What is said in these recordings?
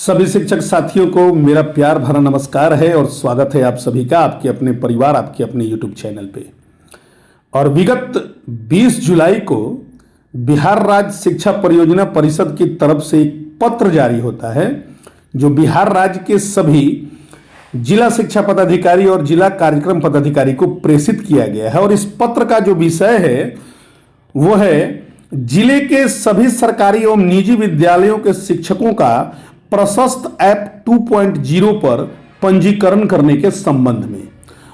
सभी शिक्षक साथियों को मेरा प्यार भरा नमस्कार है और स्वागत है आप सभी का आपके अपने परिवार आपके अपने YouTube चैनल पे। और विगत 20 जुलाई को बिहार राज्य शिक्षा परियोजना परिषद की तरफ से एक पत्र जारी होता है जो बिहार राज्य के सभी जिला शिक्षा पदाधिकारी और जिला कार्यक्रम पदाधिकारी को प्रेषित किया गया है। और इस पत्र का जो विषय है वो है जिले के सभी सरकारी एवं निजी विद्यालयों के शिक्षकों का प्रशस्त ऐप 2.0 पर पंजीकरण करने के संबंध में।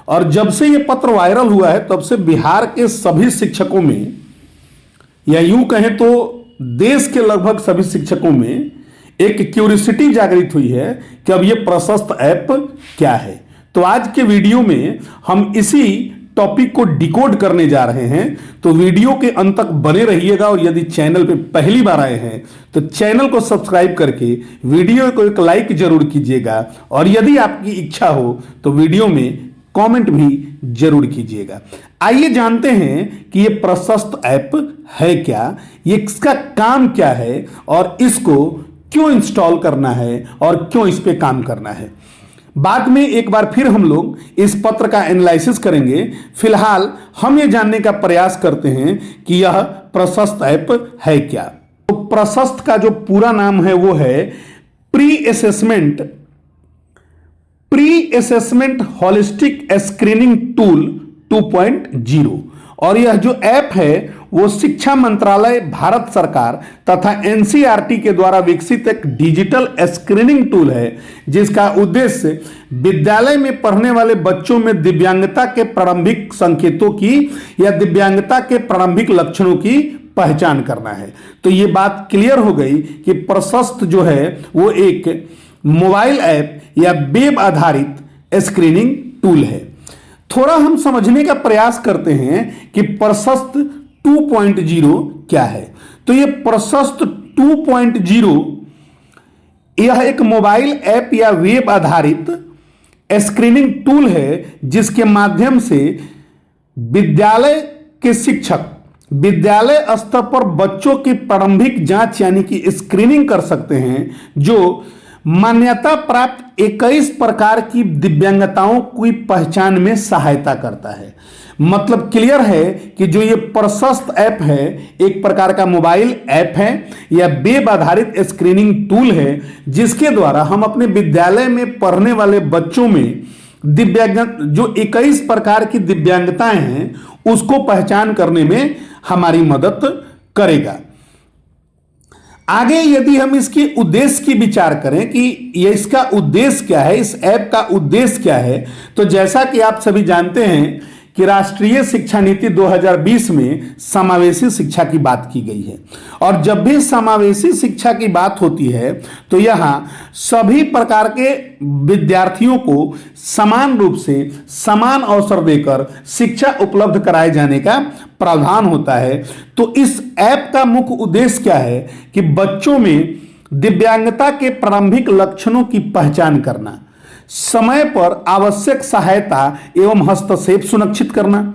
और जब से यह पत्र वायरल हुआ है तब से बिहार के सभी शिक्षकों में, या यूं कहें तो देश के लगभग सभी शिक्षकों में एक क्यूरियोसिटी जागृत हुई है कि अब यह प्रशस्त ऐप क्या है। तो आज के वीडियो में हम इसी टॉपिक को डिकोड करने जा रहे हैं, तो वीडियो के अंत तक बने रहिएगा। और यदि चैनल पे पहली बार आए हैं तो चैनल को सब्सक्राइब करके वीडियो को एक लाइक जरूर कीजिएगा। और यदि आपकी इच्छा हो तो वीडियो में कमेंट भी जरूर कीजिएगा। आइए जानते हैं कि यह प्रशस्त ऐप है क्या, ये इसका काम क्या है और इसको क्यों इंस्टॉल करना है और क्यों इस पे काम करना है। बाद में एक बार फिर हम लोग इस पत्र का एनालिसिस करेंगे। फिलहाल हम ये जानने का प्रयास करते हैं कि यह प्रशस्त ऐप है क्या। तो प्रशस्त का जो पूरा नाम है वो है pre assessment holistic screening tool 2.0। और यह जो ऐप है वो शिक्षा मंत्रालय, भारत सरकार तथा एनसीईआरटी के द्वारा विकसित एक डिजिटल स्क्रीनिंग टूल है जिसका उद्देश्य विद्यालय में पढ़ने वाले बच्चों में दिव्यांगता के प्रारंभिक संकेतों की या दिव्यांगता के प्रारंभिक लक्षणों की पहचान करना है। तो ये बात क्लियर हो गई कि प्रशस्त जो है वो एक मोबाइल ऐप या वेब आधारित स्क्रीनिंग टूल है। थोड़ा हम समझने का प्रयास करते हैं कि प्रशस्त 2.0 क्या है। तो यह प्रशस्त 2.0 यह एक मोबाइल ऐप या वेब आधारित स्क्रीनिंग टूल है जिसके माध्यम से विद्यालय के शिक्षक विद्यालय स्तर पर बच्चों की प्रारंभिक जांच यानी कि स्क्रीनिंग कर सकते हैं, जो मान्यता प्राप्त 21 प्रकार की दिव्यांगताओं की पहचान में सहायता करता है। मतलब क्लियर है कि जो ये प्रशस्त ऐप है एक प्रकार का मोबाइल ऐप है या वेब आधारित स्क्रीनिंग टूल है जिसके द्वारा हम अपने विद्यालय में पढ़ने वाले बच्चों में दिव्यांग जो 21 प्रकार की दिव्यांगताएं हैं उसको पहचान करने में हमारी मदद करेगा। आगे यदि हम इसके उद्देश्य की विचार करें कि ये इसका उद्देश्य क्या है, इस ऐप का उद्देश्य क्या है, तो जैसा कि आप सभी जानते हैं कि राष्ट्रीय शिक्षा नीति 2020 में समावेशी शिक्षा की बात की गई है। और जब भी समावेशी शिक्षा की बात होती है तो यहाँ सभी प्रकार के विद्यार्थियों को समान रूप से समान अवसर देकर शिक्षा उपलब्ध कराए जाने का प्रावधान होता है। तो इस ऐप का मुख्य उद्देश्य क्या है कि बच्चों में दिव्यांगता के प्रारंभिक लक्षणों की पहचान करना, समय पर आवश्यक सहायता एवं हस्तक्षेप सुनिश्चित करना,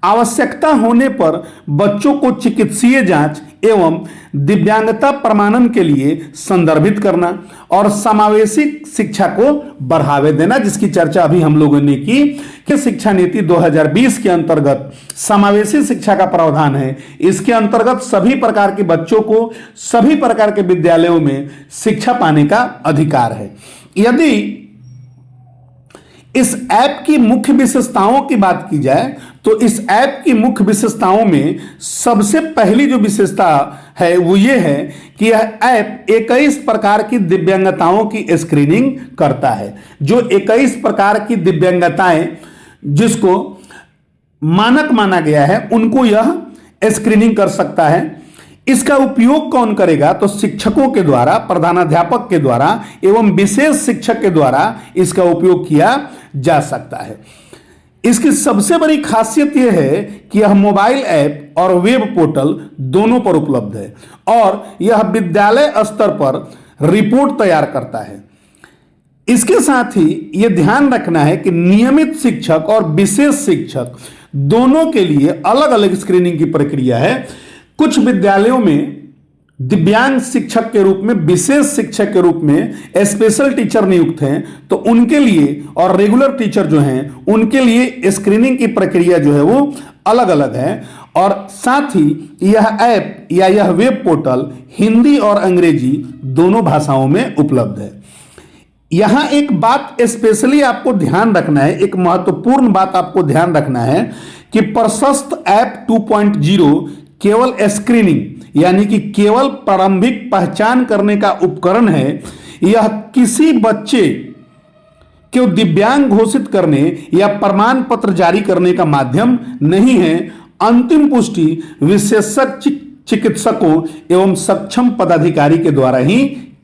आवश्यकता होने पर बच्चों को चिकित्सीय जांच एवं दिव्यांगता प्रमाणन के लिए संदर्भित करना और समावेशी शिक्षा को बढ़ावा देना, जिसकी चर्चा अभी हम लोगों ने की कि शिक्षा नीति 2020 के अंतर्गत समावेशी शिक्षा का प्रावधान है। इसके अंतर्गत सभी प्रकार के बच्चों को सभी प्रकार के विद्यालयों में शिक्षा पाने का अधिकार है। यदि इस ऐप की मुख्य विशेषताओं की बात की जाए तो इस ऐप की मुख्य विशेषताओं में सबसे पहली जो विशेषता है वो ये है कि यह ऐप 21 प्रकार की दिव्यांगताओं की स्क्रीनिंग करता है। जो 21 प्रकार की दिव्यांगताएं जिसको मानक माना गया है उनको यह स्क्रीनिंग कर सकता है। इसका उपयोग कौन करेगा? तो शिक्षकों के द्वारा, प्रधानाध्यापक के द्वारा एवं विशेष शिक्षक के द्वारा इसका उपयोग किया जा सकता है। इसकी सबसे बड़ी खासियत यह है कि यह मोबाइल ऐप और वेब पोर्टल दोनों पर उपलब्ध है और यह विद्यालय स्तर पर रिपोर्ट तैयार करता है। इसके साथ ही यह ध्यान रखना है कि नियमित शिक्षक और विशेष शिक्षक दोनों के लिए अलग अलग स्क्रीनिंग की प्रक्रिया है। कुछ विद्यालयों में दिव्यांग शिक्षक के रूप में, विशेष शिक्षक के रूप में स्पेशल टीचर नियुक्त हैं, तो उनके लिए और रेगुलर टीचर जो हैं उनके लिए स्क्रीनिंग की प्रक्रिया जो है वो अलग अलग है। और साथ ही यह ऐप या यह वेब पोर्टल हिंदी और अंग्रेजी दोनों भाषाओं में उपलब्ध है। यहां एक बात स्पेशली आपको ध्यान रखना है, एक महत्वपूर्ण बात आपको ध्यान रखना है कि प्रशस्त ऐप 2.0 केवल स्क्रीनिंग यानी कि केवल प्रारंभिक पहचान करने का उपकरण है। यह किसी बच्चे को दिव्यांग घोषित करने या प्रमाण पत्र जारी करने का माध्यम नहीं है। अंतिम पुष्टि विशेषज्ञ चिकित्सकों एवं सक्षम पदाधिकारी के द्वारा ही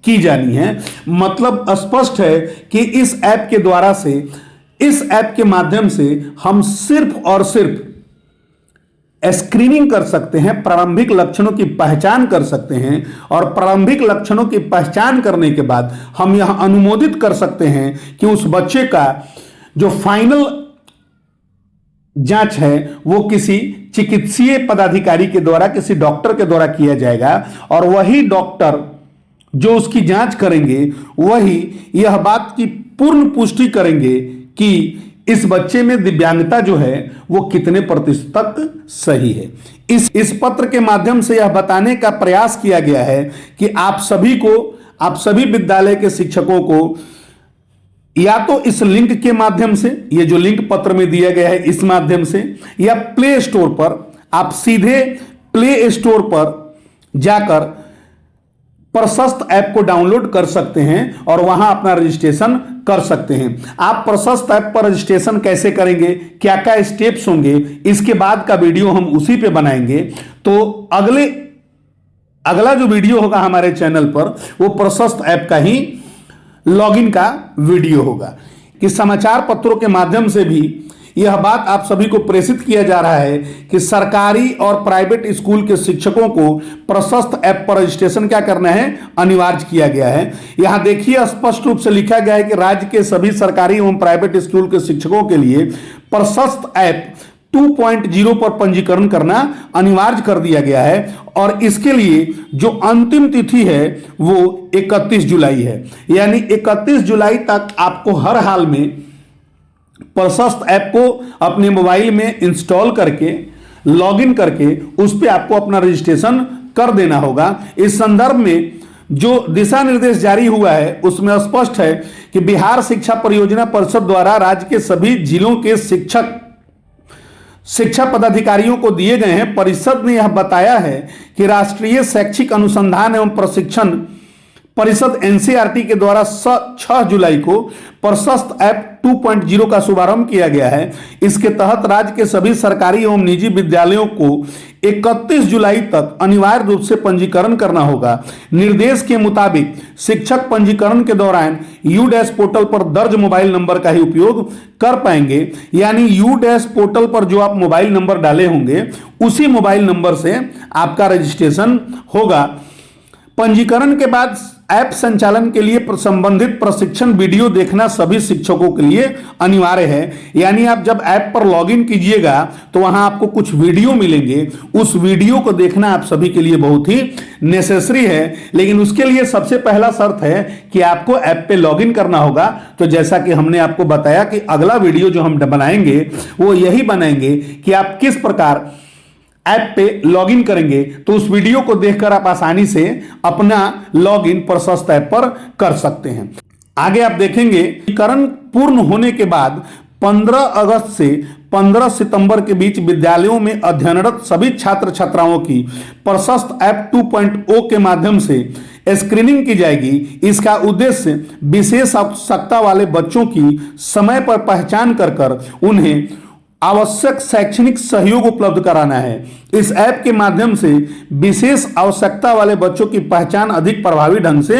की जानी है। मतलब स्पष्ट है कि इस ऐप के द्वारा से, इस ऐप के माध्यम से हम सिर्फ और सिर्फ स्क्रीनिंग कर सकते हैं, प्रारंभिक लक्षणों की पहचान कर सकते हैं, और प्रारंभिक लक्षणों की पहचान करने के बाद हम यह अनुमोदित कर सकते हैं कि उस बच्चे का जो फाइनल जांच है वो किसी चिकित्सीय पदाधिकारी के द्वारा, किसी डॉक्टर के द्वारा किया जाएगा, और वही डॉक्टर जो उसकी जांच करेंगे वही यह बात की पूर्ण पुष्टि करेंगे कि इस बच्चे में दिव्यांगता जो है वो कितने प्रतिशत तक सही है। इस पत्र के माध्यम से यह बताने का प्रयास किया गया है कि आप सभी विद्यालय के शिक्षकों को या तो इस लिंक के माध्यम से, ये जो लिंक पत्र में दिया गया है इस माध्यम से, या प्ले स्टोर पर आप सीधे प्ले स्टोर पर जाकर प्रशस्त ऐप को डाउनलोड कर सकते हैं और वहां अपना रजिस्ट्रेशन कर सकते हैं। आप प्रशस्त ऐप पर रजिस्ट्रेशन कैसे करेंगे, क्या क्या स्टेप्स होंगे, इसके बाद का वीडियो हम उसी पे बनाएंगे। तो अगला जो वीडियो होगा हमारे चैनल पर वो प्रशस्त ऐप का ही लॉगिन का वीडियो होगा कि समाचार पत्रों के माध्यम से भी यह बात आप सभी को प्रेषित किया जा रहा है कि सरकारी और प्राइवेट स्कूल के शिक्षकों को प्रशस्त ऐप पर रजिस्ट्रेशन क्या करना है, अनिवार्य किया गया है। यहां देखिए स्पष्ट रूप से लिखा गया है कि राज्य के सभी सरकारी एवं प्राइवेट स्कूल के शिक्षकों के लिए प्रशस्त ऐप 2.0 पर पंजीकरण करना अनिवार्य कर दिया गया है, और इसके लिए जो अंतिम तिथि है वो 31 जुलाई है। यानी 31 जुलाई तक आपको हर हाल में प्रशस्त ऐप को अपने मोबाइल में इंस्टॉल करके, लॉगिन करके उस पर आपको अपना रजिस्ट्रेशन कर देना होगा। इस संदर्भ में जो दिशा निर्देश जारी हुआ है उसमें स्पष्ट है कि बिहार शिक्षा परियोजना परिषद द्वारा राज्य के सभी जिलों के शिक्षा पदाधिकारियों को दिए गए हैं। परिषद ने यह बताया है कि राष्ट्रीय शैक्षिक अनुसंधान एवं प्रशिक्षण परिषद एनसीईआरटी के द्वारा 6 जुलाई को प्रशस्त ऐप 2.0 का शुभारंभ किया गया है। इसके तहत राज्य के सभी सरकारी एवं निजी विद्यालयों को 31 जुलाई तक अनिवार्य रूप से पंजीकरण करना होगा। निर्देश के मुताबिक शिक्षक पंजीकरण के दौरान यू-डैश पोर्टल पर दर्ज मोबाइल नंबर का ही उपयोग कर पाएंगे। यानी यू-डैश पोर्टल पर जो आप मोबाइल नंबर डाले होंगे उसी मोबाइल नंबर से आपका रजिस्ट्रेशन होगा। पंजीकरण के बाद ऐप संचालन के लिए संबंधित प्रशिक्षण वीडियो देखना सभी शिक्षकों के लिए अनिवार्य है। यानी आप जब ऐप पर लॉगिन कीजिएगा तो वहां आपको कुछ वीडियो मिलेंगे, उस वीडियो को देखना आप सभी के लिए बहुत ही नेसेसरी है। लेकिन उसके लिए सबसे पहला शर्त है कि आपको ऐप पे लॉगिन करना होगा। तो जैसा कि हमने आपको बताया कि अगला वीडियो जो हम बनाएंगे वो यही बनाएंगे कि आप किस प्रकार ऐप पे लॉगिन करेंगे, तो उस वीडियो को देखकर आप आसानी से अपना लॉगिन प्रशस्त ऐप पर कर सकते हैं। आगे आप देखेंगे पंजीकरण पूर्ण होने के बाद 15 अगस्त से 15 सितंबर के बीच विद्यालयों में अध्ययनरत सभी छात्र छात्राओं की प्रशस्त ऐप 2.0 के माध्यम से स्क्रीनिंग की जाएगी। इसका उद्देश्य विशेष आवश्यकता वाले बच्चों की समय पर पहचान कर उन्हें आवश्यक शैक्षणिक सहयोग उपलब्ध कराना है। इस ऐप के माध्यम से विशेष आवश्यकता वाले बच्चों की पहचान अधिक प्रभावी ढंग से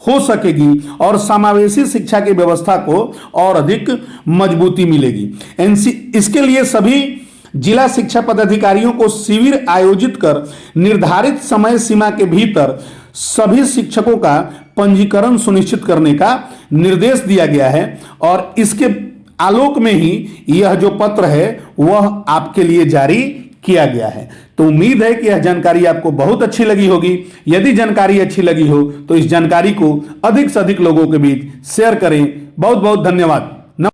हो सकेगी और समावेशी शिक्षा की व्यवस्था को और अधिक मजबूती मिलेगी। इसके लिए सभी जिला शिक्षा पदाधिकारियों को शिविर आयोजित कर निर्धारित समय सीमा के भीतर सभी शिक्षकों का पंजीकरण सुनिश्चित करने का निर्देश दिया गया है, और इसके आलोक में ही यह जो पत्र है वह आपके लिए जारी किया गया है। तो उम्मीद है कि यह जानकारी आपको बहुत अच्छी लगी होगी। यदि जानकारी अच्छी लगी हो तो इस जानकारी को अधिक से अधिक लोगों के बीच शेयर करें। बहुत बहुत धन्यवाद।